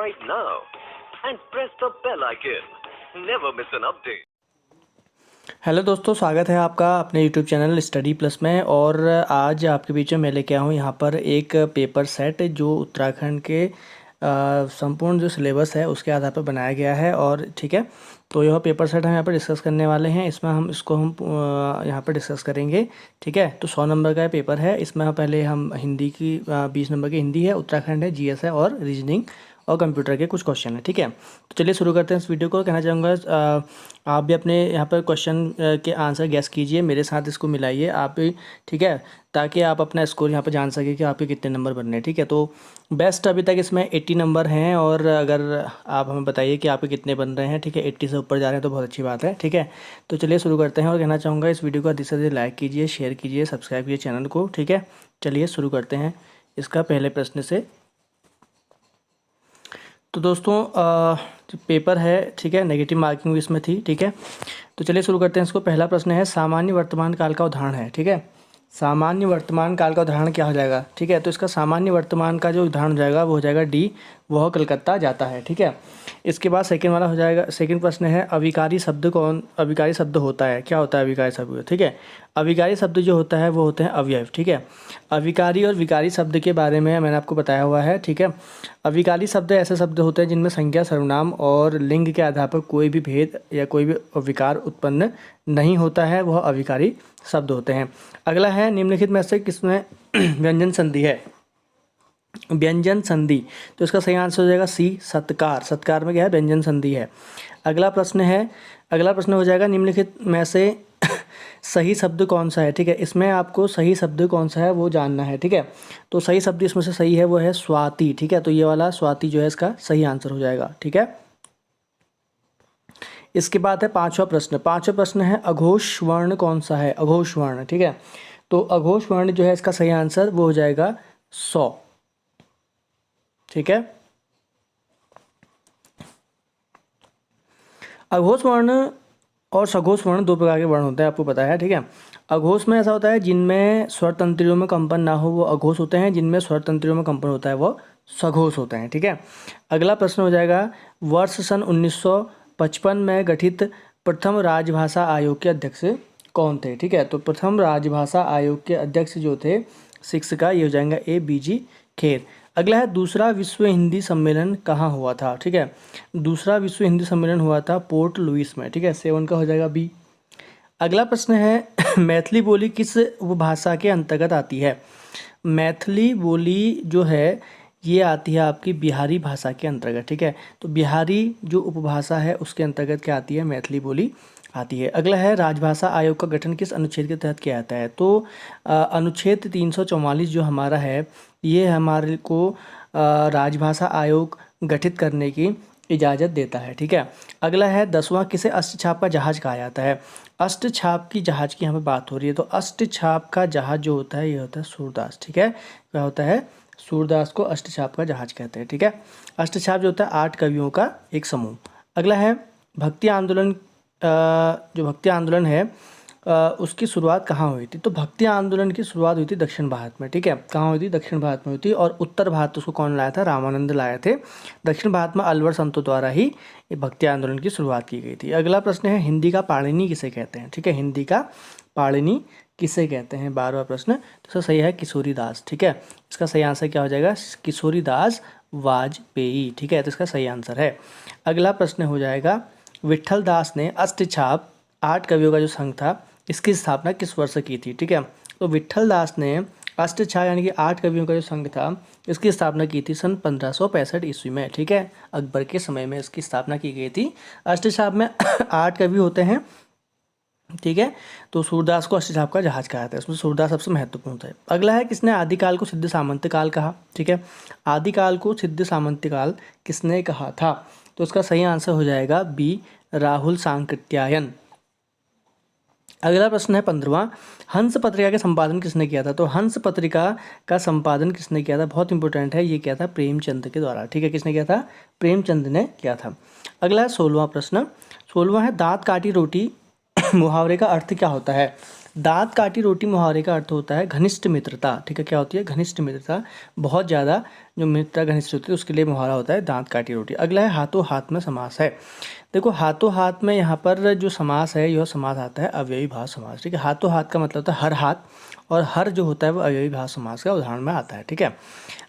right now and press the bell icon. Never miss an update. Hello दोस्तों, स्वागत है आपका अपने यूट्यूब चैनल स्टडी प्लस में। और आज आपके बीच में मैं लेके आया हूँ यहाँ पर एक पेपर सेट जो उत्तराखंड के संपूर्ण जो सिलेबस है उसके आधार पर बनाया गया है। और ठीक है, तो यह पेपर सेट हम यहाँ पर डिस्कस करने वाले हैं। इसमें हम यहाँ पर डिस्कस करेंगे। ठीक है, तो 100 नंबर का पेपर है। इसमें पहले हम हिंदी की 20 नंबर की हिंदी है, उत्तराखंड है, जीएस है और रीजनिंग और कंप्यूटर के कुछ क्वेश्चन है। ठीक है, तो चलिए शुरू करते हैं इस वीडियो को। कहना चाहूँगा आप भी अपने यहाँ पर क्वेश्चन के आंसर गैस कीजिए, मेरे साथ इसको मिलाइए आप भी। ठीक है, ताकि आप अपना स्कोर यहाँ पर जान सके कि आपके कितने नंबर बनने हैं। ठीक है, तो बेस्ट अभी तक इसमें 80 नंबर हैं और अगर आप हमें बताइए कि आपके कितने बन रहे हैं। ठीक है, 80 से ऊपर जा रहे हैं तो बहुत अच्छी बात है। ठीक है, तो चलिए शुरू करते हैं। और कहना चाहूँगा इस वीडियो को अधिक से अधिक लाइक कीजिए, शेयर कीजिए, सब्सक्राइब कीजिए चैनल को। ठीक है, चलिए शुरू करते हैं इसका पहले प्रश्न से। तो दोस्तों जो पेपर है, ठीक है, नेगेटिव मार्किंग भी इसमें थी। ठीक है, तो चलिए शुरू करते हैं इसको। पहला प्रश्न है, सामान्य वर्तमान काल का उदाहरण है। ठीक है, सामान्य वर्तमान काल का उदाहरण क्या हो जाएगा? ठीक है, तो इसका सामान्य वर्तमान का जो उदाहरण हो जाएगा वो हो जाएगा डी, वह कलकत्ता जाता है। ठीक है, इसके बाद सेकंड वाला हो जाएगा, सेकंड प्रश्न है, अविकारी शब्द अविकारी शब्द होता है, क्या होता है अविकारी शब्द? ठीक है, अविकारी शब्द जो होता है वो होते हैं अवयव। ठीक है, अविकारी और विकारी शब्द के बारे में मैंने आपको बताया हुआ है। ठीक है, अविकारी शब्द ऐसे शब्द होते हैं जिनमें संज्ञा, सर्वनाम और लिंग के आधार पर कोई भी भेद या कोई भी विकार उत्पन्न नहीं होता है, वह अविकारी शब्द होते हैं। अगला है, निम्नलिखित में से किसमें व्यंजन संधि है? व्यंजन संधि, तो इसका सही आंसर हो जाएगा सी, सत्कार। सत्कार में क्या है? व्यंजन संधि है। अगला प्रश्न है, अगला प्रश्न हो जाएगा, निम्नलिखित में से सही शब्द कौन सा है? ठीक है, इसमें आपको सही शब्द कौन सा है वो जानना है। ठीक है, तो सही शब्द इसमें से सही है वो है स्वाति। ठीक है, तो ये वाला स्वाति जो है इसका सही आंसर हो जाएगा। ठीक है, इसके बाद है पांचवा प्रश्न। पांचवा प्रश्न है, अघोष वर्ण कौन सा है? अघोष वर्ण। ठीक है, तो अघोष वर्ण जो है इसका सही आंसर वो हो जाएगा 100। ठीक है, अघोष वर्ण और सघोष वर्ण दो प्रकार के वर्ण होते हैं, आपको पता है। ठीक है, अघोष में ऐसा होता है जिनमें स्वर तंत्रियों में कंपन ना हो वो अघोष होते हैं, जिनमें स्वर तंत्रियों में कंपन होता है वो सघोष होते हैं। ठीक है, अगला प्रश्न हो जाएगा, वर्ष सन 1955 में गठित प्रथम राजभाषा आयोग के अध्यक्ष कौन थे? ठीक है, तो प्रथम राजभाषा आयोग के अध्यक्ष जो थे 6 का, ये हो जाएगा ए बीजी खेर। अगला है, दूसरा विश्व हिंदी सम्मेलन कहाँ हुआ था? ठीक है, दूसरा विश्व हिंदी सम्मेलन हुआ था पोर्ट लुइस में। ठीक है, 7 का हो जाएगा बी। अगला प्रश्न है, मैथिली बोली किस उपभाषा के अंतर्गत आती है? मैथिली बोली जो है ये आती है आपकी बिहारी भाषा के अंतर्गत। ठीक है, तो बिहारी जो उपभाषा है उसके अंतर्गत क्या आती है? मैथिली बोली आती है। अगला है, राजभाषा आयोग का गठन किस अनुच्छेद के तहत किया जाता है? तो अनुच्छेद 344 जो हमारा है ये हमारे को राजभाषा आयोग गठित करने की इजाज़त देता है। ठीक है, अगला है, 10वां, किसे अष्टछाप का जहाज कहा जाता है? अष्टछाप की जहाज की यहाँ पे बात हो रही है, तो अष्टछाप का जहाज जो होता है ये होता है सूरदास। ठीक है, क्या होता है? सूरदास को अष्टछाप का जहाज कहते हैं। ठीक है, अष्टछाप जो होता है 8 कवियों का एक समूह। अगला है, भक्ति आंदोलन, जो भक्ति आंदोलन है उसकी शुरुआत कहाँ हुई थी? तो भक्ति आंदोलन की शुरुआत हुई थी दक्षिण भारत में। ठीक है, कहाँ हुई थी? दक्षिण भारत में हुई थी। और उत्तर भारत उसको कौन लाया था? रामानंद लाए थे। दक्षिण भारत में अलवर संतों द्वारा ही ये भक्ति आंदोलन की शुरुआत की गई थी। अगला प्रश्न है, हिंदी का पाणिनि किसे कहते हैं? ठीक है, हिंदी का पाणिनि किसे कहते हैं? 12वां प्रश्न, तो इसका सही है किशोरी दास। ठीक है, इसका सही आंसर क्या हो जाएगा? किशोरी दास वाजपेयी। ठीक है, तो इसका सही आंसर है। अगला प्रश्न हो जाएगा, विट्ठल दास ने अष्टछाप 8 कवियों का जो संघ था इसकी स्थापना किस वर्ष की थी? ठीक है, तो विट्ठल दास ने अष्टछाप यानी कि 8 कवियों का जो संघ था इसकी स्थापना की थी सन 1565 ईस्वी में। ठीक है, अकबर के समय में इसकी स्थापना की गई थी। अष्टछाप में 8 कवि होते हैं। ठीक है, तो सूरदास को अष्टछाप का जहाज कहा जाता है, उसमें सूरदास सबसे महत्वपूर्ण है। अगला है, किसने आदिकाल को सिद्ध सामंत काल कहा? ठीक है, आदिकाल को सिद्ध सामंत काल किसने कहा था? तो उसका सही आंसर हो जाएगा बी, राहुल सांकृत्यायन। अगला प्रश्न है 15वां, हंस पत्रिका का संपादन किसने किया था? तो हंस पत्रिका का संपादन किसने किया था? बहुत इंपॉर्टेंट है, ये किया था प्रेमचंद के द्वारा। ठीक है, किसने किया था? प्रेमचंद ने किया था। अगला है 16वां प्रश्न। 16वां है, दांत काटी रोटी मुहावरे का अर्थ क्या होता है? दांत काटी रोटी मुहावरे का अर्थ होता है घनिष्ठ मित्रता, ठीक है। क्या होती है? घनिष्ठ मित्रता, बहुत ज़्यादा जो मित्रता घनिष्ठ होती है उसके लिए मुहावरा होता है दांत काटी रोटी। अगला है हाथों हाथ में समास है। देखो हाथों हाथ में यहाँ पर जो समास है यह समास आता है अव्ययी भाव समास, ठीक है। हाथों हाथ का मतलब होता है हर हाथ, और हर जो होता है वो अव्ययी भाव समास का उदाहरण में आता है, ठीक है।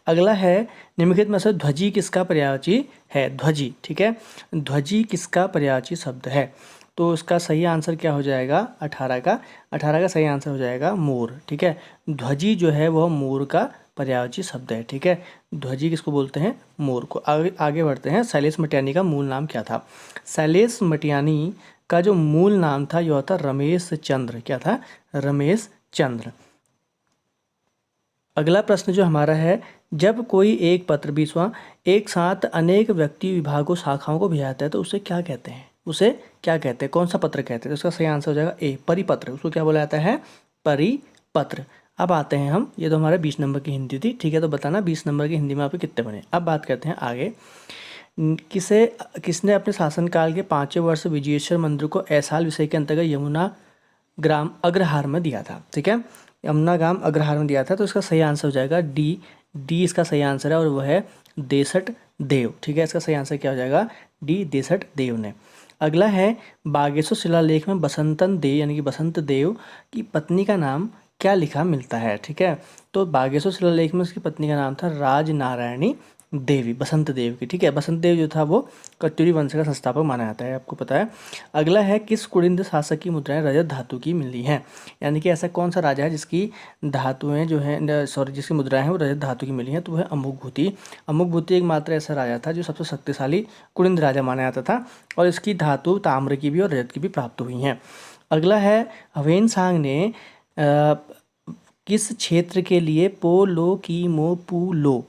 अगला है निम्नलिखित में से ध्वजी किसका पर्यायवाची है? ध्वजी, ठीक है। ध्वजी किसका पर्यायवाची शब्द है? तो इसका सही आंसर क्या हो जाएगा? 18 का सही आंसर हो जाएगा मोर, ठीक है। ध्वजी जो है वह मोर का पर्यायवाची शब्द है, ठीक है। ध्वजी किसको बोलते हैं? मोर को। आगे बढ़ते हैं। शैलेश मटियानी का मूल नाम क्या था? शैलेश मटियानी का जो मूल नाम था यह था रमेश चंद्र। क्या था? रमेश चंद्र। अगला प्रश्न जो हमारा है, जब कोई एक पत्र 20वां एक साथ अनेक व्यक्ति विभागों शाखाओं को भेजाता है तो उसे क्या कहते हैं? उसे क्या कहते हैं? कौन सा पत्र कहते हैं? तो इसका सही आंसर हो जाएगा ए, परिपत्र। उसको क्या बोला जाता है? परिपत्र। अब आते हैं हम, ये तो हमारे 20 नंबर की हिंदी थी, ठीक है। तो बताना 20 नंबर की हिंदी में आपके कितने बने। अब बात करते हैं आगे। किसने अपने शासनकाल के 5वें वर्ष विजयेश्वर मंदिर को ऐसाल विषय के अंतर्गत यमुना ग्राम अग्रहार में दिया था, ठीक है। यमुना ग्राम अग्रहार में दिया था, तो इसका सही आंसर हो जाएगा डी। डी इसका सही आंसर है और वह है देसठ देव, ठीक है। इसका सही आंसर क्या हो जाएगा? डी, देसठ देव ने। अगला है बागेश्वर शिलालेख में बसंतन देव यानी कि बसंत देव की पत्नी का नाम क्या लिखा मिलता है, ठीक है। तो बागेश्वर शिलालेख में उसकी पत्नी का नाम था राजनारायणी देवी, बसंत देव की, ठीक है। बसंत देव जो था वो कत्यूरी वंश का संस्थापक माना जाता है, आपको पता है। अगला है किस कुड़िंद शासक की मुद्राएं रजत धातु की मिली हैं? यानी कि ऐसा कौन सा राजा है जिसकी धातुएं जो है, सॉरी, जिसकी मुद्राएं हैं वो रजत धातु की मिली हैं? तो वह अमुकभूति। अमुकभूति एकमात्र ऐसा राजा था जो सबसे शक्तिशाली कुड़िंद राजा माना जाता था, और इसकी धातु ताम्र की भी और रजत की भी प्राप्त हुई हैं। अगला है ह्वेनसांग ने किस क्षेत्र के लिए पोलो की मोपुलो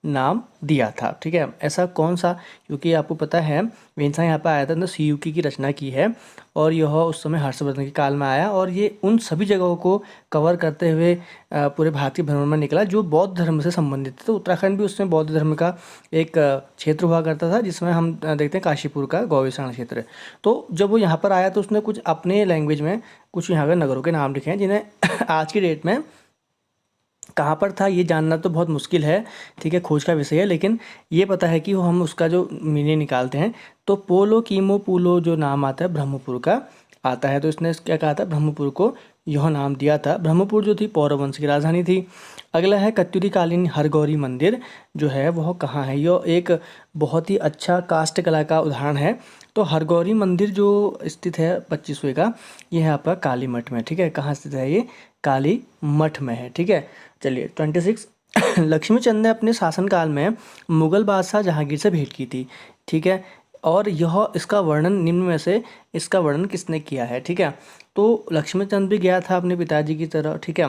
नाम दिया था, ठीक है। ऐसा कौन सा, क्योंकि आपको पता है वेंसा यहाँ पर आया था, तो सियुकी की रचना की है, और यह उस समय हर्षवर्धन के काल में आया, और ये उन सभी जगहों को कवर करते हुए पूरे भारत के भ्रमण में निकला जो बौद्ध धर्म से संबंधित थे। तो उत्तराखंड भी उसमें बौद्ध धर्म का एक क्षेत्र हुआ करता था, जिसमें हम देखते हैं काशीपुर का गौवेशाण क्षेत्र। तो जब वो यहाँ पर आया तो उसने कुछ अपने लैंग्वेज में कुछ यहाँ के नगरों के नाम लिखे हैं, जिन्हें आज की डेट में कहाँ पर था ये जानना तो बहुत मुश्किल है, ठीक है, खोज का विषय है। लेकिन ये पता है कि वो हम उसका जो मीनिंग निकालते हैं, तो पोलो कीमो पुलो जो नाम आता है ब्रह्मपुर का आता है। तो इसने क्या कहा था? ब्रह्मपुर को यह नाम दिया था। ब्रह्मपुर जो थी पौरव वंश की राजधानी थी। अगला है कत्यूरी कालीन हरगौरी मंदिर जो है वह कहाँ है? यह एक बहुत ही अच्छा काष्ठ कला का उदाहरण है। तो हरगौरी मंदिर जो स्थित है 25वें का, यह है आपका काली मठ में, ठीक है। कहाँ स्थित है ये? काली मठ में है, ठीक है। चलिए 26 लक्ष्मीचंद ने अपने शासनकाल में मुगल बादशाह जहांगीर से भेंट की थी, ठीक है। और यह इसका वर्णन निम्न में से इसका वर्णन किसने किया है, ठीक है। तो लक्ष्मीचंद भी गया था अपने पिताजी की तरह, ठीक है,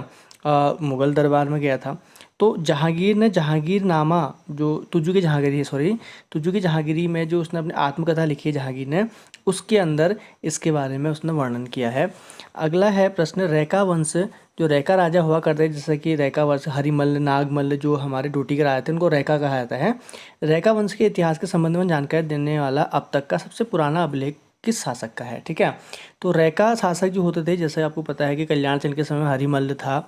मुगल दरबार में गया था। तो जहांगीर ने जहांगीरनामा जो तुजू की जहांगीरी है, सॉरी, तुजू की जहांगीरी में जो उसने अपनी आत्मकथा लिखी है जहांगीर ने, उसके अंदर इसके बारे में उसने वर्णन किया है। अगला है प्रश्न, रैका वंश जो रैका राजा हुआ करते हैं, जैसे कि रैका वंश हरिमल्ल नागमल्ल जो हमारे डोटी के राजा थे उनको रैका कहा जाता है। रैका वंश के इतिहास के संबंध में जानकारी देने वाला अब तक का सबसे पुराना अभिलेख किस शासक का है, ठीक है। तो रैका शासक जो होते थे, जैसे आपको पता है कि कल्याण चंद के समय में हरिमल्ल था,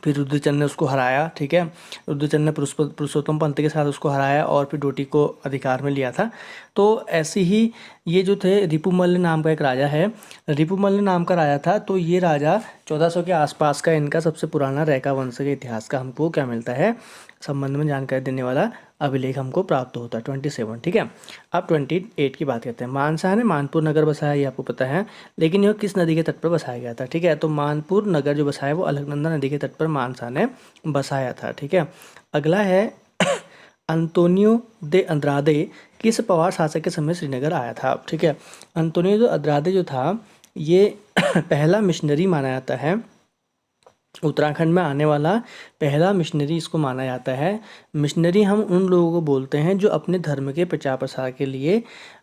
फिर रुद्रचंद ने उसको हराया, ठीक है। रुद्रचंद ने पुरुषोत्तम पंत के साथ उसको हराया और फिर डोटी को अधिकार में लिया था। तो ऐसे ही ये जो थे रिपुमल्ल नाम का एक राजा है, रिपुमल्ल नाम का राजा था। तो ये राजा 1400 के आसपास का, इनका सबसे पुराना रैका वंश के इतिहास का हमको क्या मिलता है? संबंध में जानकारी देने वाला अभिलेख हमको प्राप्त होता है 27, ठीक है। अब 28 की बात करते हैं। मानसा ने मानपुर नगर बसाया, ये आपको पता है, लेकिन यह किस नदी के तट पर बसाया गया था, ठीक है। तो मानपुर नगर जो बसाया वो अलकनंदा नदी के तट पर मानसा ने बसाया था, ठीक है। अगला है अंतोनियो दे अंद्रादे किस पवार शासक के समय श्रीनगर आया था, ठीक है। अंतोनियो दे अंद्रादे जो था ये पहला मिशनरी माना जाता है, उत्तराखंड में आने वाला पहला मिशनरी इसको माना जाता है। मिशनरी हम उन लोगों को बोलते हैं जो अपने धर्म के प्रचार प्रसार के लिए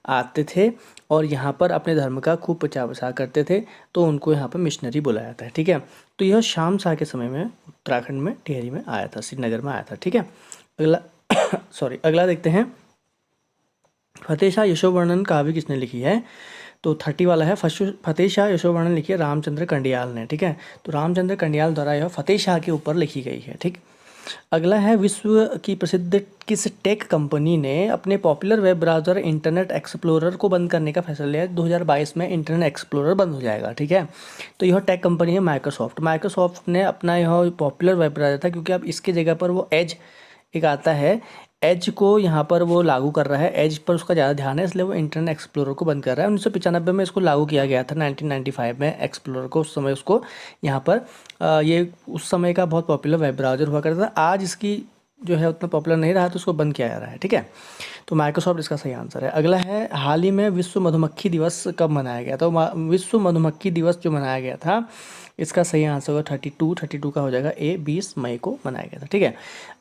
आते थे और यहाँ पर अपने धर्म का खूब प्रचार प्रसार करते थे, तो उनको यहाँ पर मिशनरी बोला जाता है, ठीक है। तो यह शाम शाह के समय में उत्तराखंड में टिहरी में आया था, श्रीनगर में आया था, ठीक है। अगला अगला देखते हैं, फतेह शाह यशोवर्णन काव्य किसने लिखी है? तो 30 वाला है फतेह शाह यशोवर्मन लिखी है रामचंद्र कंडियाल ने, ठीक है। तो रामचंद्र कंडियाल द्वारा यह फतेह शाह के ऊपर लिखी गई है, ठीक। अगला है विश्व की प्रसिद्ध किस टेक कंपनी ने अपने popular web browser internet explorer को बंद करने का फैसला लिया है। 2022 में इंटरनेट एक्सप्लोरर बंद हो जाएगा, ठीक है। तो यह टेक कंपनी है माइक्रोसॉफ्ट ने अपना यह पॉपुलर वेब ब्राउज़र था, क्योंकि अब इसकी जगह पर वो एज एक आता है, एज को यहाँ पर वो लागू कर रहा है, एज पर उसका ज़्यादा ध्यान है, इसलिए वो इंटरनेट एक्सप्लोरर को बंद कर रहा है। 1995 में इसको लागू किया गया था, 1995 में एक्सप्लोरर को, उस समय उसको यहाँ पर ये उस समय का बहुत पॉपुलर वेब ब्राउज़र हुआ करता था। आज इसकी जो है उतना पॉपुलर नहीं रहा, तो उसको बंद किया जा रहा है, ठीक है। तो माइक्रोसॉफ्ट इसका सही आंसर है। अगला है हाल ही में विश्व मधुमक्खी दिवस कब मनाया गया? तो विश्व मधुमक्खी दिवस जो मनाया गया था, इसका सही आंसर होगा 32 का हो जाएगा ए, 20 मई को मनाया गया था, ठीक है।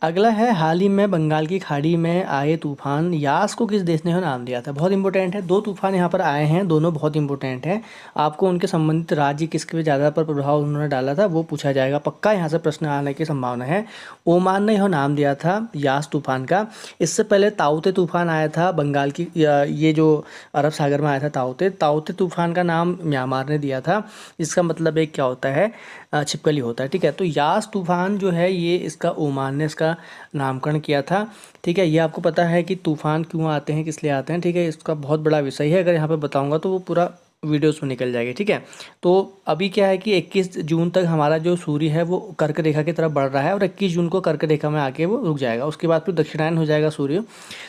अगला है हाल ही में बंगाल की खाड़ी में आए तूफान यास को किस देश ने नाम दिया था? बहुत इंपॉर्टेंट है, 2 तूफान यहाँ पर आए हैं, दोनों बहुत इंपॉर्टेंट हैं। आपको उनके संबंधित राज्य किसके पे ज़्यादा पर प्रभाव उन्होंने डाला था वो पूछा जाएगा, पक्का यहाँ से प्रश्न आने की संभावना है। ओमान ने यह नाम दिया था यास तूफान का। इससे पहले ताउते तूफान आया था बंगाल की, ये जो अरब सागर में आया था ताउते तूफान का नाम म्यांमार ने दिया था। इसका मतलब एक क्या होता है, छिपकली होता है, ठीक है। तो यास तूफान जो है ये इसका ओमान ने इसका नामकरण किया था, ठीक है। ये आपको पता है कि तूफान क्यों आते हैं, किस लिए आते हैं, ठीक है। इसका बहुत बड़ा विषय है, अगर यहाँ पे बताऊँगा तो वो पूरा वीडियोस में निकल जाएगी, ठीक है। तो अभी क्या है कि 21 जून तक हमारा जो सूर्य है वो कर्क रेखा की तरफ बढ़ रहा है, और 21 जून को कर्क रेखा में आके वो रुक जाएगा, उसके बाद फिर दक्षिणायन हो जाएगा सूर्य।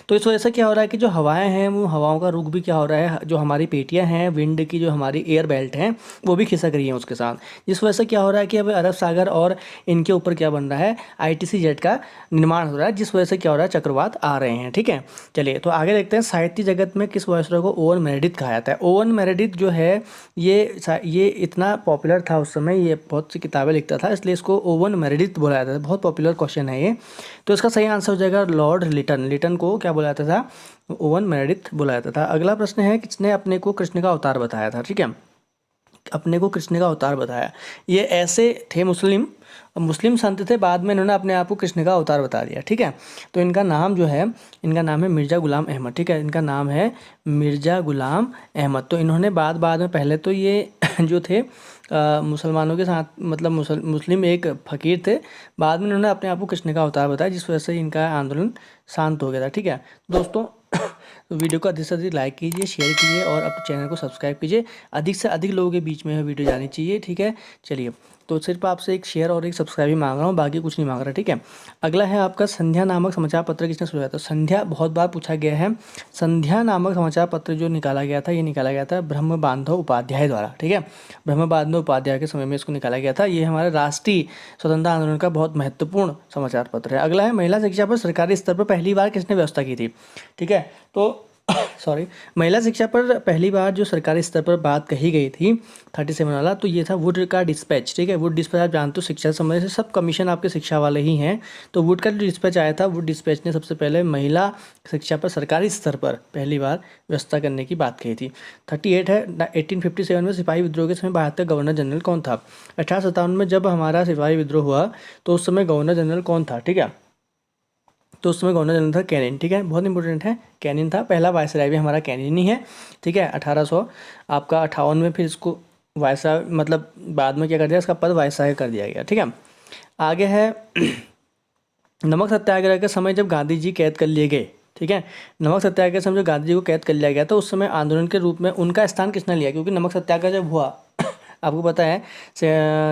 तो इस वजह से क्या हो रहा है कि जो हवाएं हैं वो हवाओं का रुख भी क्या हो रहा है, जो हमारी पेटियां हैं विंड की, जो हमारी एयर बेल्ट हैं वो भी खिसक रही हैं उसके साथ, जिस वजह से क्या हो रहा है कि अब अरब सागर और इनके ऊपर क्या बन रहा है, ITC-Z का निर्माण हो रहा है, जिस वजह से क्या हो रहा है, चक्रवात आ रहे हैं, ठीक है। चलिए तो आगे देखते हैं, साहित्य जगत में किस वायसरॉय को ओवन मेरेडिथ कहा जाता है? ओवन मेरेडिथ जो है ये इतना पॉपुलर था उस समय, ये बहुत सी किताबें लिखता था, इसलिए इसको ओवन मेरेडिथ बोला जाता था। बहुत पॉपुलर क्वेश्चन है ये। तो इसका सही आंसर हो जाएगा लॉर्ड लिटन को क्या बोला जाता था? ओवन मेरेडिथ बोला जाता था। अगला प्रश्न है, किसने अपने को कृष्ण का अवतार बताया था? ठीक है, अपने को कृष्ण का अवतार बताया। ये ऐसे थे मुस्लिम संत थे, बाद में इन्होंने अपने आप को कृष्ण का अवतार बता दिया, ठीक है। तो इनका नाम जो है, इनका नाम है मिर्ज़ा गुलाम अहमद, ठीक है। इनका नाम है मिर्ज़ा गुलाम अहमद। तो इन्होंने बाद में, पहले तो ये जो थे मुसलमानों के साथ, मतलब मुस्लिम एक फ़कीर थे, बाद में इन्होंने अपने आप को कृष्ण का अवतार बताया, जिस वजह से इनका आंदोलन शांत हो गया था, ठीक है दोस्तों। तो वीडियो को अधिक से अधिक लाइक कीजिए, शेयर कीजिए और अपने चैनल को सब्सक्राइब कीजिए। अधिक से अधिक लोगों के बीच में यह वीडियो जानी चाहिए, ठीक है। चलिए, तो सिर्फ आपसे एक शेयर और एक सब्सक्राइब ही मांग रहा हूँ, बाकी कुछ नहीं मांग रहा, ठीक है। अगला है आपका, संध्या नामक समाचार पत्र किसने शुरू किया था? संध्या बहुत बार पूछा गया है। संध्या नामक समाचार पत्र जो निकाला गया था, ये निकाला गया था ब्रह्म बांधव उपाध्याय द्वारा, ठीक है। ब्रह्म बांधव उपाध्याय के समय में इसको निकाला गया था। ये हमारे राष्ट्रीय स्वतंत्रता आंदोलन का बहुत महत्वपूर्ण समाचार पत्र है। अगला है, महिला शिक्षा पर सरकारी स्तर पर पहली बार किसने व्यवस्था की थी? ठीक है, तो महिला शिक्षा पर पहली बार जो सरकारी स्तर पर बात कही गई थी 37 वाला, तो ये था वुड का डिस्पैच, ठीक है। वुड डिस्पैच आप जानते हो शिक्षा संबंधित सब कमीशन आपके शिक्षा वाले ही हैं। तो वुड का जो डिस्पैच आया था, वुड डिस्पैच ने सबसे पहले महिला शिक्षा पर सरकारी स्तर पर पहली बार व्यवस्था करने की बात कही थी। 38 है, 1857 में सिपाही विद्रोह के समय भारत का गवर्नर जनरल कौन था? 1857 में जब हमारा सिपाही विद्रोह हुआ तो उस समय गवर्नर जनरल कौन था? ठीक है, तो उस समय गवर्नर जनरल था कैनिन, ठीक है, बहुत इंपॉर्टेंट है, कैनिन था। पहला वायसराय भी हमारा कैनिन ही है, ठीक है। 1858 में फिर इसको वायसराय, मतलब बाद में क्या कर दिया, इसका पद वायसराय कर दिया गया, ठीक है। आगे है, नमक सत्याग्रह के समय जब गांधी जी कैद कर लिए गए, ठीक है, नमक सत्याग्रह के समय जब गांधी जी को कैद कर लिया गया तो उस समय आंदोलन के रूप में उनका स्थान किसने लिया? क्योंकि नमक सत्याग्रह जब हुआ आपको पता है,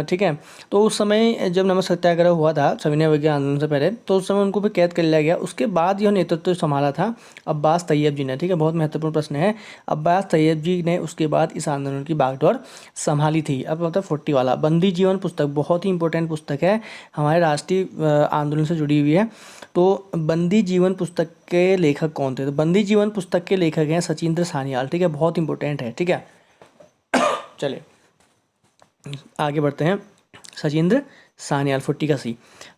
ठीक है, तो उस समय जब नमक सत्याग्रह हुआ था सविनय अवज्ञा आंदोलन से पहले, तो उस समय उनको भी कैद कर लिया गया। उसके बाद यह नेतृत्व संभाला था अब्बास तैयब जी ने, ठीक है, बहुत महत्वपूर्ण प्रश्न है। अब्बास तैयब जी ने उसके बाद इस आंदोलन की बागडोर संभाली थी। अब मतलब 40 वाला, बंदी जीवन पुस्तक बहुत ही इंपॉर्टेंट पुस्तक है, हमारे राष्ट्रीय आंदोलन से जुड़ी हुई है। तो बंदी जीवन पुस्तक के लेखक कौन थे? तो बंदी जीवन पुस्तक के लेखक हैं सचिंद्र सान्याल, ठीक है, बहुत इंपॉर्टेंट है, ठीक है। चलिए आगे बढ़ते हैं, सचिंद्र सान्याल, 40 का सी।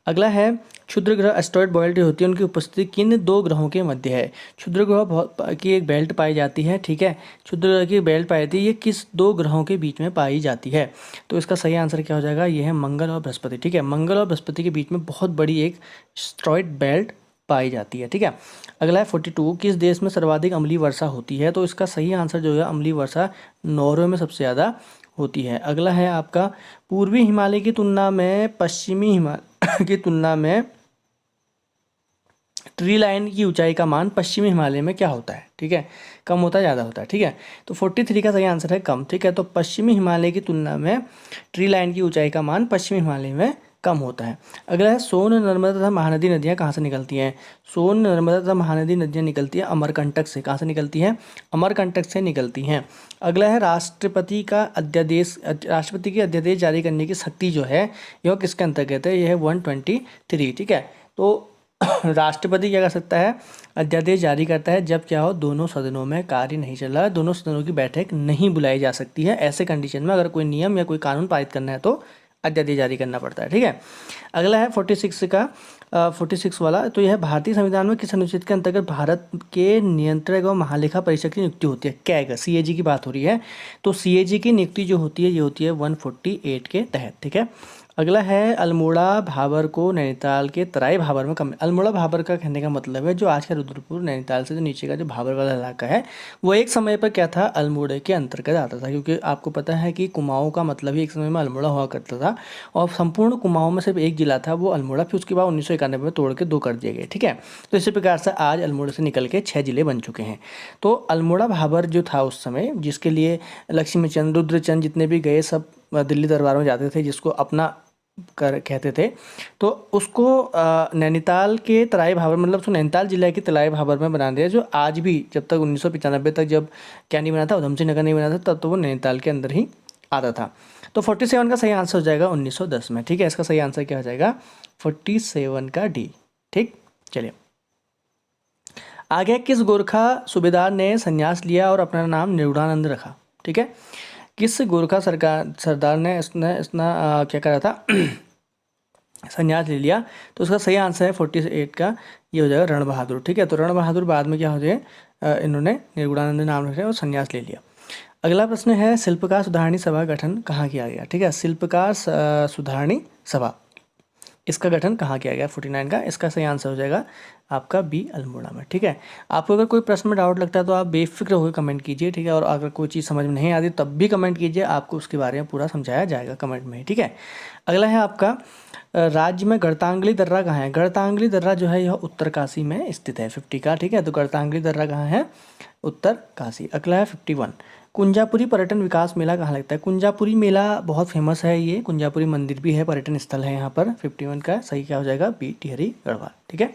अगला है, क्षुद्र ग्रह एस्टेरॉयड बेल्ट जो होती है उनकी उपस्थिति किन 2 ग्रहों के मध्य है? क्षुद्र ग्रह की एक बेल्ट पाई जाती है, ठीक है, क्षुद्र ग्रह की बेल्ट पाई जाती है, ये किस 2 ग्रहों के बीच में पाई जाती है? तो इसका सही आंसर क्या हो जाएगा? ये है मंगल और बृहस्पति, ठीक है। मंगल और बृहस्पति के बीच में बहुत बड़ी एक एस्टेरॉयड बेल्ट पाई जाती है। ठीक है, अगला है 42, किस देश में सर्वाधिक अम्लीय वर्षा होती है? तो इसका सही आंसर जो है अम्लीय वर्षा नॉर्वे में सबसे ज़्यादा होती है। अगला है आपका पूर्वी हिमालय की तुलना में पश्चिमी हिमालय की तुलना में ट्री लाइन की ऊंचाई का मान पश्चिमी हिमालय में क्या होता है? ठीक है, कम होता है ज़्यादा होता है? ठीक है, तो 43 का सही आंसर है कम। ठीक है, तो पश्चिमी हिमालय की तुलना में ट्री लाइन की ऊंचाई का मान पश्चिमी हिमालय में कम होता है। अगला है सोन, नर्मदा तथा महानदी नदियाँ कहाँ से निकलती हैं? सोन, नर्मदा तथा महानदी नदियाँ निकलती है अमरकंटक से। कहाँ से निकलती हैं? अमरकंटक से निकलती हैं। अगला है राष्ट्रपति की अध्यादेश जारी करने की शक्ति जो है यह किसके अंतर्गत है? यह है 123। ठीक है, तो राष्ट्रपति क्या कर सकता है? अध्यादेश जारी करता है जब क्या हो, दोनों सदनों में कार्य नहीं चल रहा है, दोनों सदनों की बैठक नहीं बुलाई जा सकती है। ऐसे कंडीशन में अगर कोई नियम या कोई कानून पारित करना है तो अध्यादेश जारी करना पड़ता है। ठीक है, अगला है 46 वाला, तो यह भारतीय संविधान में किस अनुच्छेद के अंतर्गत भारत के नियंत्रक एवं महालेखा परीक्षक की नियुक्ति होती है? कैग, CAG की बात हो रही है, तो CAG की नियुक्ति जो होती है ये होती है 148 के तहत। ठीक है, अगला है अल्मोड़ा भाबर को नैनीताल के तराई भाबर में कम। अल्मोड़ा भाबर का कहने का मतलब है जो आज का रुद्रपुर नैनीताल से जो नीचे का जो भाबर वाला इलाका है वो एक समय पर क्या था? अल्मोड़े के अंतर्गत आता था, क्योंकि आपको पता है कि कुमाऊं का मतलब ही एक समय में अल्मोड़ा हुआ करता था और संपूर्ण कुमाऊं में सिर्फ एक जिला था वो अल्मोड़ा, फिर उसके बाद 1991 में तोड़ के 2 कर दिए गए। ठीक है, तो इसी प्रकार से आज अल्मोड़े से निकल के 6 जिले बन चुके हैं। तो अल्मोड़ा भाबर जो था उस समय, जिसके लिए लक्ष्मीचंद, रुद्रचंद जितने भी गए सब दिल्ली दरबार में जाते थे, जिसको अपना कहते थे, तो उसको नैनीताल के तराई भाबर मतलब उसको नैनीताल जिला के तराई भाबर में बना दिया, जो आज भी जब तक 1995 तक जब क्या नहीं बना था, उधम सिंह नगर नहीं बना था, तब तो वो नैनीताल के अंदर ही आता था। तो 47 का सही आंसर हो जाएगा 1910 में। ठीक है, इसका सही आंसर क्या हो जाएगा? 47 का डी। ठीक, चलिए आगे, किस गोरखा सूबेदार ने संन्यास लिया और अपना नाम निरूढ़ानंद रखा? ठीक है, किस गोरखा सरदार ने इसना क्या करा था? संन्यास ले लिया, तो उसका सही आंसर है 48 का, ये हो जाएगा रण बहादुर। ठीक है, तो रण बहादुर बाद में क्या हो जाए, इन्होंने निर्गुणानंद नाम रखे और संन्यास ले लिया। अगला प्रश्न है शिल्पकार सुधारणी सभा का गठन कहाँ किया गया? ठीक है, शिल्पकार सुधारणी सभा, इसका गठन कहाँ किया गया? 49 का, इसका सही आंसर हो जाएगा आपका बी, अल्मोड़ा में। ठीक है, आपको अगर कोई प्रश्न में डाउट लगता है तो आप बेफिक्र होकर कमेंट कीजिए। ठीक है, और अगर कोई चीज़ समझ में नहीं आती तब भी कमेंट कीजिए, आपको उसके बारे में पूरा समझाया जाएगा कमेंट में। ठीक है, अगला है आपका राज्य में गढ़तांगली दर्रा कहाँ है? गढ़तांगली दर्रा जो है यह उत्तरकाशी में स्थित है, 50 का। ठीक है, तो गढ़तांगली दर्रा कहाँ है? उत्तरकाशी। अगला है 51, कुंजापुरी पर्यटन विकास मेला कहाँ लगता है? कुंजापुरी मेला बहुत फेमस है, ये कुंजापुरी मंदिर भी है, पर्यटन स्थल है यहाँ पर। 51 का सही क्या हो जाएगा? बी, टिहरी गढ़वाल। ठीक है,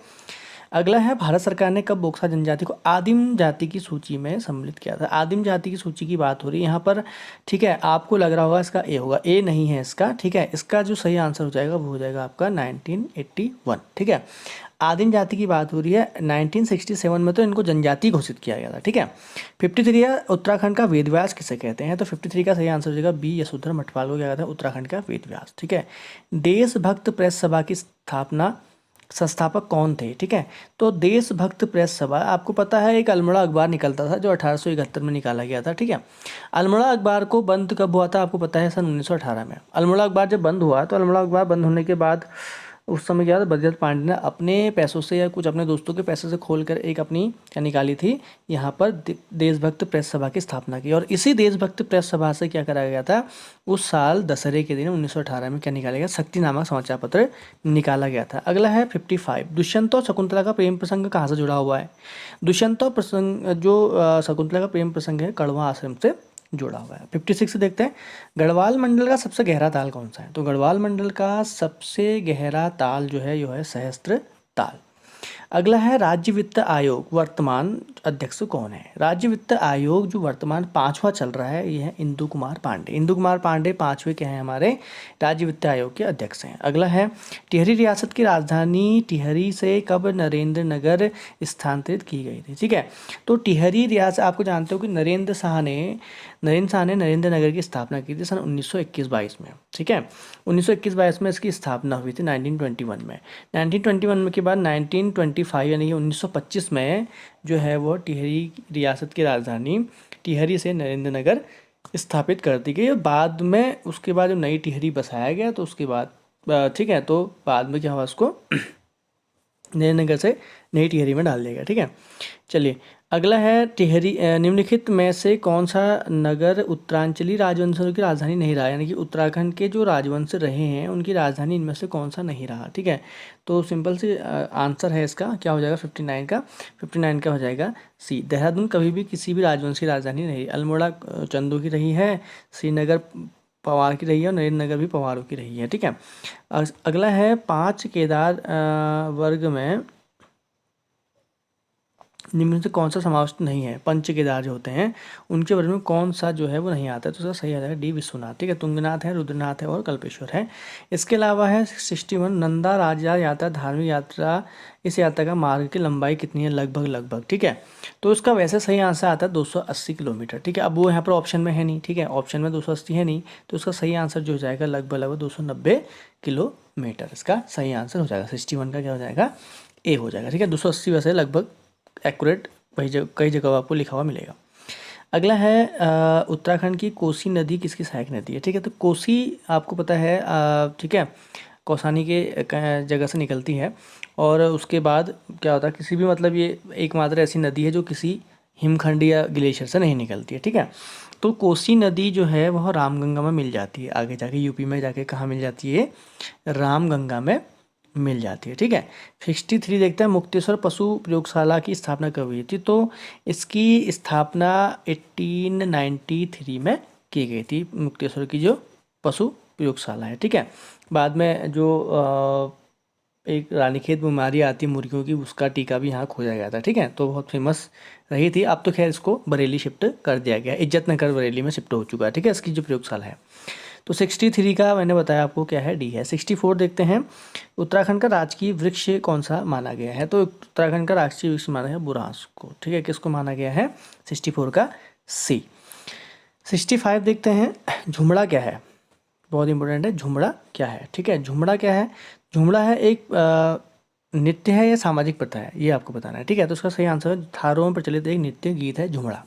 अगला है भारत सरकार ने कब बोक्सा जनजाति को आदिम जाति की सूची में सम्मिलित किया था? आदिम जाति की सूची की बात हो रही है यहाँ पर। ठीक है, आपको लग रहा होगा इसका ए होगा, ए नहीं है इसका। ठीक है, इसका जो सही आंसर हो जाएगा वो हो जाएगा आपका 1981। ठीक है, आदिम जाति की बात हो रही है। 1967 में तो इनको जनजाति घोषित किया गया था। ठीक है, 53 है उत्तराखंड का वेदव्यास किसे कहते हैं? तो 53 का सही आंसर हो जाएगा बी, यशोधर मठपाल को क्या कहते हैं? उत्तराखंड का वेदव्यास। ठीक है, देशभक्त प्रेस सभा की संस्थापक कौन थे? ठीक है, तो देशभक्त प्रेस सभा, आपको पता है एक अल्मोड़ा अखबार निकलता था जो 1871 में निकाला गया था। ठीक है, अल्मोड़ा अखबार को बंद कब हुआ था? आपको पता है सन 1918 में। अल्मोड़ा अखबार जब बंद हुआ तो अल्मोड़ा अखबार बंद होने के बाद उस समय क्या था, बद्रीनाथ पांडे ने अपने पैसों से या कुछ अपने दोस्तों के पैसे से खोलकर एक अपनी क्या निकाली थी, यहाँ पर देशभक्त प्रेस सभा की स्थापना की। और इसी देशभक्त प्रेस सभा से क्या करा गया था, उस साल दशहरे के दिन 1918 में क्या निकाला गया? शक्ति नामक समाचार पत्र निकाला गया था। अगला है 55, दुष्यंत और शकुंतला का प्रेम प्रसंग कहाँ से जुड़ा हुआ है? दुष्यंत और प्रसंग जो शकुंतला का प्रेम प्रसंग है कड़वा आश्रम से जुड़ा हुआ है। 56 से देखते हैं, गढ़वाल मंडल का सबसे गहरा ताल कौन सा है? तो गढ़वाल मंडल का सबसे गहरा ताल जो है, यो है सहस्त्र ताल। अगला है राज्य वित्त आयोग वर्तमान अध्यक्ष कौन है? राज्य वित्त आयोग जो वर्तमान 5वां चल रहा है ये है इंदु कुमार पांडे। इंदु कुमार पांडे 5वें के हैं हमारे राज्य वित्त आयोग के अध्यक्ष हैं। अगला है टिहरी रियासत की राजधानी टिहरी से कब नरेंद्र नगर स्थानांतरित की गई थी? ठीक है, तो टिहरी रियासत आपको जानते हो कि नरेंद्र शाह ने नरेंद्र नगर की स्थापना की थी सन 1921-22 में। ठीक है, 1921-22 में इसकी स्थापना हुई थी 1921 में। 1921 के बाद 1925 यानी कि 1925 में जो है वो टिहरी रियासत की राजधानी टिहरी से नरेंद्र नगर स्थापित कर दी गई। बाद में उसके बाद जो नई टिहरी बसाया गया तो उसके बाद ठीक है, तो बाद में क्या हुआ, उसको नई नगर से नई टिहरी में डाल देगा, ठीक है। चलिए अगला है टिहरी, निम्नलिखित में से कौन सा नगर उत्तरांचली राजवंशों की राजधानी नहीं रहा, यानी कि उत्तराखंड के जो राजवंश रहे हैं उनकी राजधानी इनमें से कौन सा नहीं रहा, ठीक है। तो सिंपल सी आंसर है इसका, क्या हो जाएगा 59 का हो जाएगा सी, देहरादून कभी भी किसी भी राजवंश की राजधानी नहीं रही। अल्मोड़ा चंदू की रही है, श्रीनगर पवार की रही है और नरेंद्र भी पवारों की रही है, ठीक है। अगला है 5 केदार वर्ग में निम्न से कौन सा समाविष्ट नहीं है। पंच केदार जो होते हैं उनके वर्ग में कौन सा जो है वो नहीं आता है, तो उसका सही आ जाएगा डी विश्वनाथ, ठीक है। तुंगनाथ है, रुद्रनाथ है और कल्पेश्वर है। इसके अलावा है 61 नंदा राजा यात्रा धार्मिक यात्रा, इस यात्रा का मार्ग की लंबाई कितनी है, लगभग, ठीक है। तो इसका वैसे सही आंसर आता है 280 किलोमीटर, ठीक है। अब वो यहाँ पर ऑप्शन में है नहीं, ठीक है, ऑप्शन में 280 है नहीं, तो उसका सही आंसर जो हो जाएगा लगभग 290 किलोमीटर, इसका सही आंसर हो जाएगा। 61 का क्या हो जाएगा, ए हो जाएगा, ठीक है। 280 वैसे लगभग एक्यूरेट कई जगह आपको लिखा हुआ मिलेगा। अगला है उत्तराखंड की कोसी नदी किसकी सहायक नदी है, ठीक है। तो कोसी आपको पता है, ठीक है, कौसानी के जगह से निकलती है और उसके बाद क्या होता है, किसी भी मतलब ये एकमात्र ऐसी नदी है जो किसी हिमखंड या ग्लेशियर से नहीं निकलती है, ठीक है। तो कोसी नदी जो है वह रामगंगा में मिल जाती है, आगे जाके यूपी में जाके कहाँ मिल जाती है, रामगंगा में मिल जाती है, ठीक है। 63 देखते हैं, मुक्तेश्वर पशु प्रयोगशाला की स्थापना कब हुई थी। तो इसकी स्थापना 1893 में की गई थी, मुक्तेश्वर की जो पशु प्रयोगशाला है, ठीक है। बाद में जो एक रानीखेत बीमारी आती है मुर्गियों की, उसका टीका भी यहाँ खोजा गया था, ठीक है। तो बहुत फेमस रही थी। अब तो खैर इसको बरेली शिफ्ट कर दिया गया, इज्जत नगर बरेली में शिफ्ट हो चुका है, ठीक है, इसकी जो प्रयोगशाला है। तो 63 का मैंने बताया आपको क्या है, डी है। 64 देखते हैं, उत्तराखंड का राजकीय वृक्ष कौन सा माना गया है। तो उत्तराखंड का राजकीय वृक्ष माना है बुरांस को, ठीक है। किसको माना गया है, 64 का सी। 65 देखते हैं, झुमड़ा क्या है, बहुत इंपॉर्टेंट है, झुमड़ा क्या है, ठीक है। झुमड़ा क्या है, झुमड़ा है एक नृत्य है या सामाजिक प्रथा है, ये आपको बताना है, ठीक है। तो उसका सही आंसर है थारों में प्रचलित एक नृत्य गीत है झुमड़ा।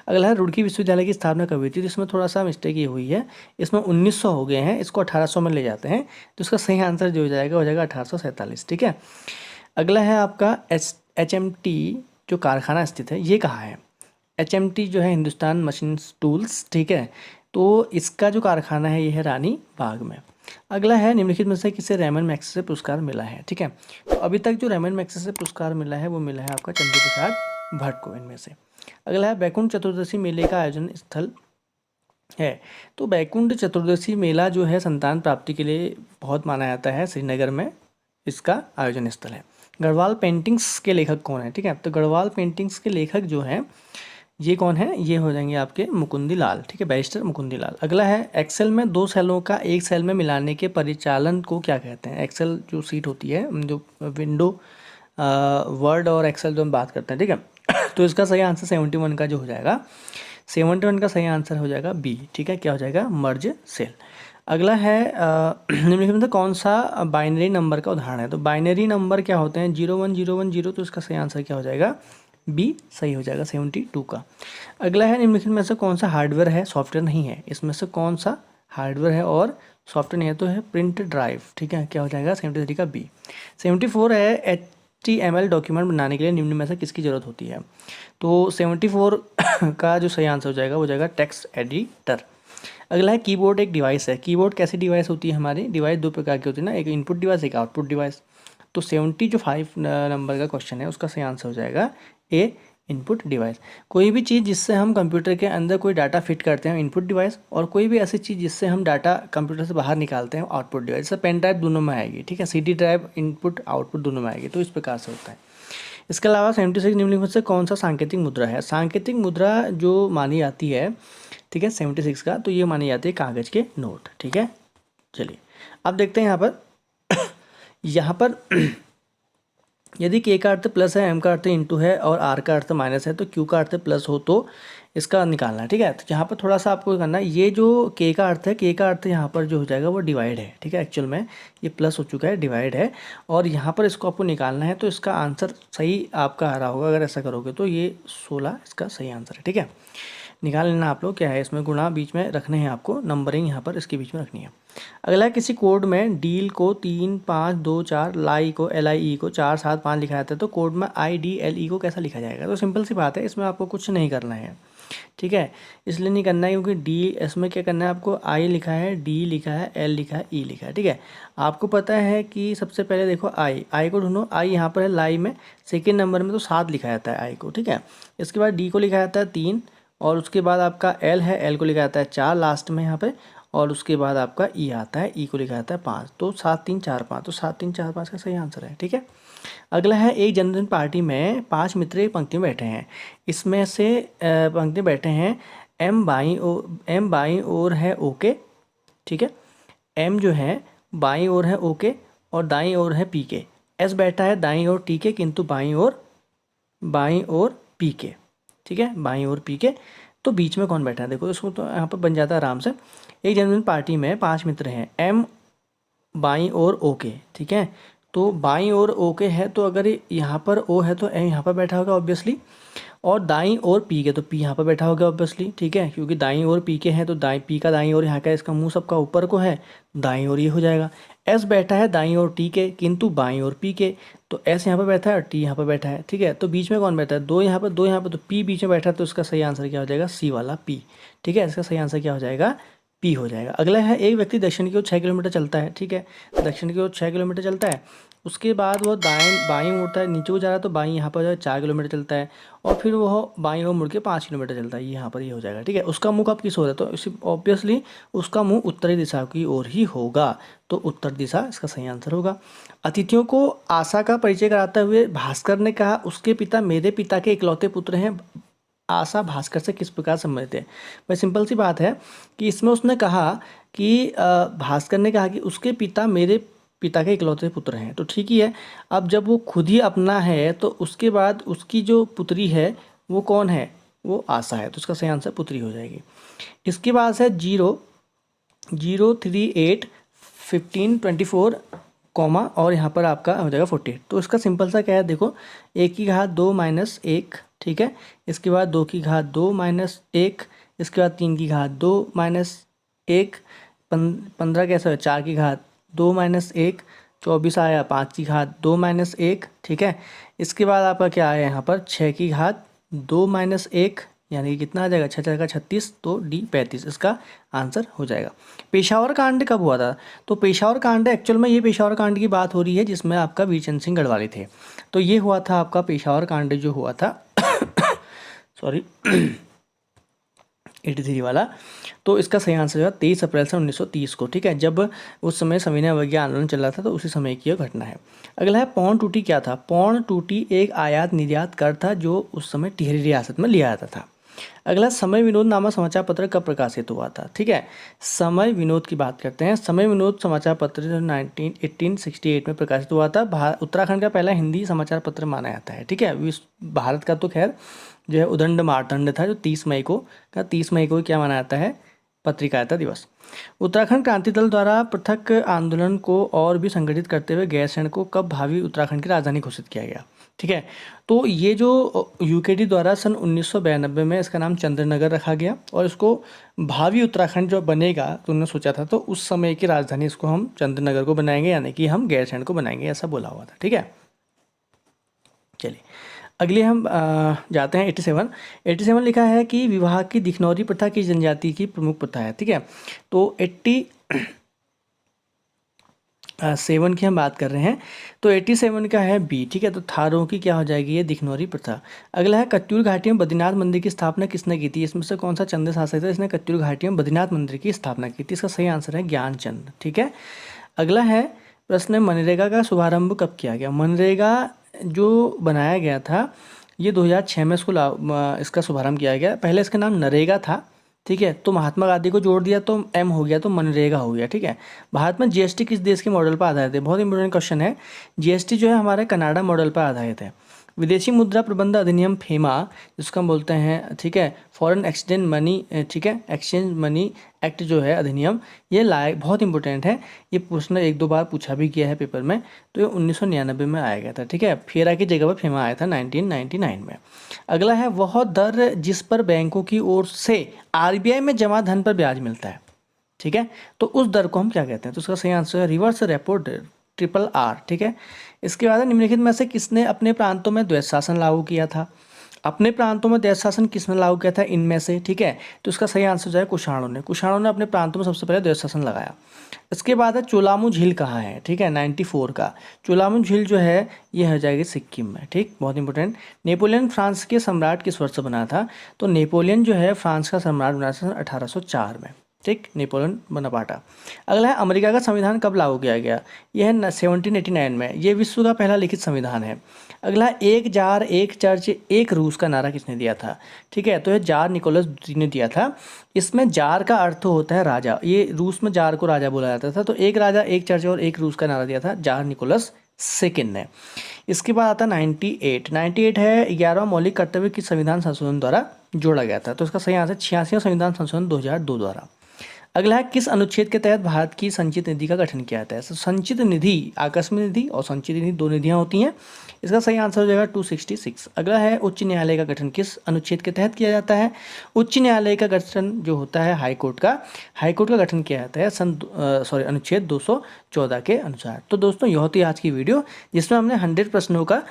अगला है रुड़की विश्वविद्यालय की स्थापना कब हुई थी। तो इसमें थोड़ा सा मिस्टेक ये हुई है, इसमें 1900 हो गए हैं, इसको 1800 में ले जाते हैं, तो इसका सही आंसर जो हो जाएगा 1847, ठीक है। अगला है आपका HMT जो कारखाना स्थित है ये कहाँ है। HMT जो है हिंदुस्तान मशीन टूल्स, ठीक है। तो इसका जो कारखाना है ये है रानी बाग में। अगला है निम्नलिखित में से किसे रेमन मैग्सेसे पुरस्कार मिला है, ठीक है। तो अभी तक जो रेमन मैग्सेसे पुरस्कार मिला है वो मिला है आपका चंद्र प्रसाद भट्ट को इनमें से। अगला है बैकुंठ चतुर्दशी मेले का आयोजन स्थल है। तो बैकुंठ चतुर्दशी मेला जो है संतान प्राप्ति के लिए बहुत माना जाता है, श्रीनगर में इसका आयोजन स्थल है। गढ़वाल पेंटिंग्स के लेखक कौन है, ठीक है। तो गढ़वाल पेंटिंग्स के लेखक जो हैं ये कौन है, ये हो जाएंगे आपके मुकुंदी लाल, ठीक है, बैरिस्टर मुकुंदी लाल। अगला है एक्सेल में 2 सेलों का एक सेल में मिलाने के परिचालन को क्या कहते हैं। एक्सेल जो सीट होती है, जो विंडो वर्ड और एक्सेल जो हम बात करते हैं, ठीक है। तो इसका सही आंसर 71 का जो हो जाएगा, 71 का सही आंसर हो जाएगा बी, ठीक है, क्या हो जाएगा मर्ज सेल। अगला है निम्नलिखित में से कौन सा बाइनरी नंबर का उदाहरण है। तो बाइनरी नंबर क्या होते हैं, 010110, तो इसका सही आंसर क्या हो जाएगा बी, सही हो जाएगा 72 का। अगला है निम्नलिखित में से कौन सा हार्डवेयर है सॉफ्टवेयर नहीं है। इसमें से कौन सा हार्डवेयर है और सॉफ्टवेयर नहीं है, तो है प्रिंट ड्राइव, ठीक है, क्या हो जाएगा 73 का बी। 74 है HTML डॉक्यूमेंट बनाने के लिए निम्न में से किसकी ज़रूरत होती है। तो 74 का जो सही आंसर हो जाएगा वो जाएगा टेक्स्ट एडिटर। अगला है कीबोर्ड एक डिवाइस है। कीबोर्ड कैसी डिवाइस होती है, हमारी डिवाइस 2 प्रकार की होती है ना, एक इनपुट डिवाइस एक आउटपुट डिवाइस। तो 75 नंबर का क्वेश्चन है, उसका सही आंसर हो जाएगा ए इनपुट डिवाइस। कोई भी चीज़ जिससे हम कंप्यूटर के अंदर कोई डाटा फिट करते हैं इनपुट डिवाइस, और कोई भी ऐसी चीज़ जिससे हम डाटा कंप्यूटर से बाहर निकालते हैं आउटपुट डिवाइस। जैसे पेन ड्राइव दोनों में आएगी, ठीक है, CD ड्राइव इनपुट आउटपुट दोनों में आएगी, तो इस प्रकार से होता है। इसके अलावा 76 निम्नलिखित में से कौन सा सांकेतिक मुद्रा है। सांकेतिक मुद्रा जो मानी जाती है, ठीक है, 76 का, तो ये मानी जाती है कागज़ के नोट, ठीक है। चलिए अब देखते हैं यहाँ पर यदि के का अर्थ प्लस है, एम का अर्थ इंटू है और आर का अर्थ माइनस है, तो क्यू का अर्थ प्लस हो तो इसका निकालना है, ठीक है। तो यहाँ पर थोड़ा सा आपको करना है, ये जो के का अर्थ है, के का अर्थ यहाँ पर जो हो जाएगा वो डिवाइड है, ठीक है। एक्चुअल में ये प्लस हो चुका है, डिवाइड है, और यहाँ पर इसको आपको निकालना है, तो इसका आंसर सही आपका आ रहा होगा अगर ऐसा करोगे तो। ये 16 इसका सही आंसर है, ठीक है। निकाल लेना आप लोग, क्या है इसमें गुणा बीच में रखने हैं आपको, नंबरिंग यहाँ पर इसके बीच में रखनी है। अगला है किसी कोड में डील को 3 5 2 4, लाई को LIE को 4 7 5 लिखा जाता है, तो कोड में IDLE को कैसा लिखा जाएगा? तो सिंपल सी बात है, इसमें आपको कुछ नहीं करना है, ठीक है। इसलिए नहीं करना है क्योंकि डी, इसमें क्या करना है आपको, आई लिखा है, डी लिखा है, एल लिखा है, ई लिखा है, ठीक है। आपको पता है कि सबसे पहले देखो आई को ढूंढो, आई यहाँ पर है लाई में, सेकेंड नंबर में तो 7 लिखा जाता है आई को, ठीक है। इसके बाद डी को लिखा जाता है 3, और उसके बाद आपका एल है, एल को लिखा जाता है 4 लास्ट में यहाँ पे, और उसके बाद आपका ई आता है, ई को लिखा जाता है 5। तो 7 3 4 5, तो 7 3 4 5 का सही आंसर है, ठीक है। अगला है एक जन्मदिन पार्टी में 5 मित्र एक पंक्ति में बैठे हैं, इसमें से पंक्ति में बैठे हैं, एम बाई ओर है ओके, ठीक है। एम जो है बाई ओर है ओके और दाई ओर है पी के। एस बैठा है दाई ओर टी के, किंतु बाई ओर पी के, ठीक है, बाई ओर पी के। तो बीच में कौन बैठा है? देखो इसको तो यहाँ पर बन जाता है आराम से। एक जन्मदिन पार्टी में 5 मित्र हैं, एम बाई ओर ओके, ठीक है। तो बाई ओर ओके है, तो अगर यहाँ पर ओ है तो एम यहाँ पर बैठा होगा ऑब्वियसली, और दाई ओर पी के तो पी यहाँ पर बैठा होगा ऑब्वियसली, ठीक है, क्योंकि दाई ओर पी के है तो दाई पी का दाई ओर यहाँ का, इसका मुंह सबका ऊपर को है, दाई ओर ये हो जाएगा। एस बैठा है दाई ओर टी के, किंतु बाई ओर पी के, तो एस यहाँ पर बैठा है और टी यहाँ पर बैठा है, ठीक है। तो बीच में कौन बैठा है? दो यहाँ पर, तो पी बीच में बैठा है, तो इसका सही आंसर क्या हो जाएगा? सी वाला पी, ठीक है। इसका सही आंसर क्या हो जाएगा? पी हो जाएगा। अगला है एक व्यक्ति दक्षिण की ओर 6 किलोमीटर चलता है, ठीक है, दक्षिण की ओर 6 किलोमीटर चलता है, उसके बाद वो बाईं मुड़ता है, नीचे को जा रहा है तो बाईं यहाँ पर जो है 4 किलोमीटर चलता है, और फिर वो बाईं ओर मुड़ के 5 किलोमीटर चलता है, यहाँ पर ये हो जाएगा, ठीक है। उसका मुख अब किस ओर है? तो इसी ऑब्वियसली उसका मुंह उत्तरी दिशा की ओर ही होगा, तो उत्तर दिशा इसका सही आंसर होगा। अतिथियों को आशा का परिचय कराते हुए भास्कर ने कहा, उसके पिता मेरे पिता के इकलौते पुत्र हैं। आशा भास्कर से किस प्रकार संबंधित है? भाई सिंपल सी बात है कि इसमें उसने कहा कि भास्कर ने कहा कि उसके पिता मेरे पिता के इकलौते पुत्र हैं, तो ठीक ही है। अब जब वो खुद ही अपना है तो उसके बाद उसकी जो पुत्री है वो कौन है? वो आशा है, तो उसका सही आंसर पुत्री हो जाएगी। इसके बाद है 0381524 कॉमा, और यहाँ पर आपका हो जाएगा 48। तो इसका सिंपल सा क्या है, देखो 1 की घात 2 माइनस 1, ठीक है, इसके बाद 2 की घात 2 माइनस 1, इसके बाद 3 की घात 2 माइनस 1, 15 कैसे है? 4 की घात 2 माइनस 1, 24 आया 5 की घात 2 माइनस 1, ठीक है। इसके बाद आपका क्या आया यहाँ पर? 6 की घात 2 माइनस 1, यानी कि कितना आ जाएगा? 6 का 36, तो डी 35 इसका आंसर हो जाएगा। पेशावर कांड कब हुआ था? तो पेशावर कांड एक्चुअल में, ये पेशावर कांड की बात हो रही है जिसमें आपका वीरचंद सिंह गढ़वाली थे, तो ये हुआ था आपका पेशावर कांड जो हुआ था सॉरी 83 वाला। तो इसका सही आंसर जो है 23 अप्रैल से 1930 को, ठीक है, जब उस समय सविनय अवज्ञा आंदोलन चल रहा था, तो उसी समय की यह घटना है। अगला है पौंड टूटी क्या था? पौंड टूटी एक आयात निर्यात कर था जो उस समय टिहरी रियासत में लिया जाता था। अगला समय विनोद नामक समाचार पत्र कब प्रकाशित हुआ था? ठीक है, समय विनोद की बात करते हैं। समय विनोद समाचार पत्र जो 1868 में प्रकाशित हुआ था। उत्तराखंड का पहला हिंदी समाचार पत्र माना जाता है, ठीक है। भारत का तो खैर जो है उदंड मार्तंड था, जो 30 मई को क्या माना जाता है? पत्रिकारिता दिवस। उत्तराखंड क्रांति दल द्वारा पृथक आंदोलन को और भी संगठित करते हुए गैरसैंण को कब भावी उत्तराखंड की राजधानी घोषित किया गया? ठीक है, तो ये जो यूकेडी द्वारा सन 1992 में इसका नाम चंद्रनगर रखा गया, और इसको भावी उत्तराखंड जो बनेगा तो उन्होंने सोचा था, तो उस समय की राजधानी इसको हम चंद्रनगर को बनाएंगे, यानी कि हम गैरसैंण को बनाएंगे, ऐसा बोला हुआ था। ठीक है, चलिए अगले हम जाते हैं 87 लिखा है कि विवाह की दिखनौरी प्रथा किस जनजाति की प्रमुख प्रथा है? ठीक है, तो 87 की हम बात कर रहे हैं, तो 87 का है बी। ठीक है, तो थारों की क्या हो जाएगी? ये दिखनौरी प्रथा। अगला है कत्यूर घाटी में बद्रीनाथ मंदिर की स्थापना किसने की थी? इसमें से कौन सा चंद्र शासक था इसने कत्यूर घाटी में बद्रीनाथ मंदिर की स्थापना की थी? इसका सही आंसर है ज्ञानचंद। ठीक है, अगला है प्रश्न, मनरेगा का शुभारंभ कब किया गया? मनरेगा जो बनाया गया था ये 2006 में इसका शुभारंभ किया गया। पहले इसका नाम नरेगा था, ठीक है, तो महात्मा गांधी को जोड़ दिया तो एम हो गया, तो मनरेगा हो गया। ठीक है, भारत में जीएसटी किस देश के मॉडल पर आधारित है? बहुत इंपॉर्टेंट क्वेश्चन है। जीएसटी जो है हमारे कनाडा मॉडल पर आधारित है। विदेशी मुद्रा प्रबंध अधिनियम फेमा जिसको हम बोलते हैं, ठीक है, फॉरेन एक्सचेंज मनी, ठीक है, एक्सचेंज मनी एक्ट जो है अधिनियम, ये लायक बहुत इंपॉर्टेंट है। ये प्रश्न 1-2 बार पूछा भी गया है पेपर में, तो ये 1999 में आया गया था। ठीक है, फेरा की जगह पर फेमा आया था 1999 में। अगला है वह दर जिस पर बैंकों की ओर से आरबीआई में जमा धन पर ब्याज मिलता है। ठीक है। तो उस दर को हम क्या कहते हैं? तो उसका सही आंसर है रिवर्स रेपो ट्रिपल आर, ठीक है। इसके बाद निम्नलिखित में से किसने अपने प्रांतों में द्वैध शासन लागू किया था? अपने प्रांतों में द्वैध शासन किसने लागू किया था इनमें से, ठीक है। तो इसका सही आंसर जो है कुषाणों ने। कुषाणों ने अपने प्रांतों में सबसे पहले द्वैध शासन लगाया। इसके बाद है चोलामू झील कहाँ है, ठीक है, 94 का। चोलामू झील जो है ये हो जाएगी सिक्किम में, ठीक, बहुत इंपॉर्टेंट। नेपोलियन फ्रांस के सम्राट किस वर्ष बना था? तो नेपोलियन जो है फ्रांस का सम्राट बना था 1804 में, ठीक, नेपोलियन बोनापार्ट। अगला है अमेरिका का संविधान कब लागू किया गया? यह है 1789 में। ये विश्व का पहला लिखित संविधान है। अगला है एक जार एक चर्च एक रूस का नारा किसने दिया था? ठीक है, तो ये जार निकोलस द्वितीय ने दिया था। इसमें जार का अर्थ होता है राजा, ये रूस में जार को राजा बोला जाता था। तो एक राजा एक चर्च और एक रूस का नारा दिया था जार निकोलस सेकेंड ने। इसके बाद आता है 98 है 11वां मौलिक कर्तव्य किस संविधान संशोधन द्वारा जोड़ा गया था? तो इसका सही आंसर 86वां संविधान संशोधन 2002 द्वारा। अगला है किस अनुच्छेद के तहत भारत की संचित निधि का गठन किया जाता है? संचित निधि आकस्मिक निधि और संचित निधि दो निधियां होती हैं। इसका सही आंसर हो जाएगा 266। अगला है उच्च न्यायालय का गठन किस अनुच्छेद के तहत किया जाता है? उच्च न्यायालय का गठन जो होता है हाईकोर्ट का गठन किया जाता है अनुच्छेद 214 के अनुसार। तो दोस्तों यह होती है आज की वीडियो जिसमें हमने 100 प्रश्नों का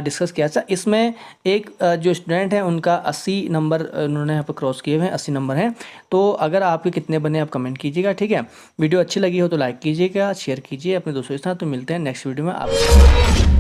डिस्कस किया था। इसमें एक जो स्टूडेंट है उनका 80 नंबर उन्होंने यहाँ पर क्रॉस किए हुए हैं, 80 नंबर हैं। तो अगर आपके कितने बने आप कमेंट कीजिएगा, ठीक है। वीडियो अच्छी लगी हो तो लाइक कीजिएगा, शेयर कीजिए अपने दोस्तों के साथ। तो मिलते हैं नेक्स्ट वीडियो में आप